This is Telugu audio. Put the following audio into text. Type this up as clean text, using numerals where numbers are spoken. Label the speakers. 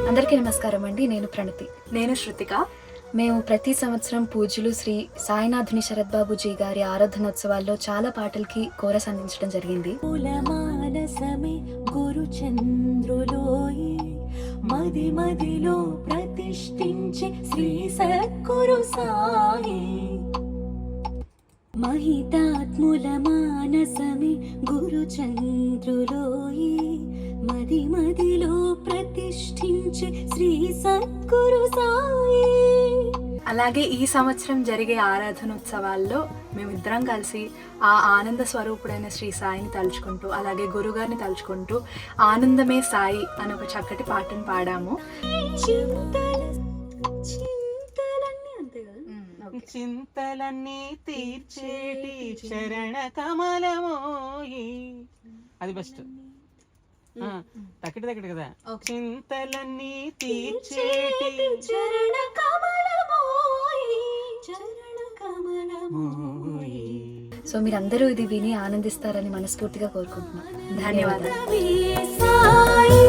Speaker 1: అందరికీ నమస్కారం అండి. నేను ప్రణతి.
Speaker 2: నేను శృతిక.
Speaker 1: మేము ప్రతి సంవత్సరం పూజ్యులు శ్రీ సాయినాథుని శరత్ బాబుజీ గారి ఆరాధనోత్సవాల్లో చాలా పాటలకి కోరస్ అందించడం జరిగింది.
Speaker 3: గురు చంద్రులోయి మది మదిలో ప్రతిష్ఠించి శ్రీ సద్గురు సాయి మహితాత్ముల మానసమే గురు చంద్రులోయి మది మదిలో ప్రతిష్ఠించి శ్రీ సద్గురు సాయి.
Speaker 2: అలాగే ఈ సంవత్సరం జరిగే ఆరాధనోత్సవాల్లో మేమిద్దరం కలిసి ఆ ఆనంద స్వరూపుడైన శ్రీ సాయిని తలుచుకుంటూ, అలాగే గురుగారిని తలుచుకుంటూ ఆనందమే సాయి అని ఒక చక్కటి పాటను పాడాము.
Speaker 4: చింతలన్నీ తీర్చేటి చరణ కమలమోయి, అది బెస్ట్. తక్కటి తక్కటి కదా. చింతలన్నీ తీర్చేటి
Speaker 3: చరణ కమలమోయి చరణ కమలమోయి.
Speaker 1: సో మీరందరూ ఇది విని ఆనందిస్తారని మనస్ఫూర్తిగా కోరుకుంటున్నాను.
Speaker 2: ధన్యవాదాలు.
Speaker 3: సాయి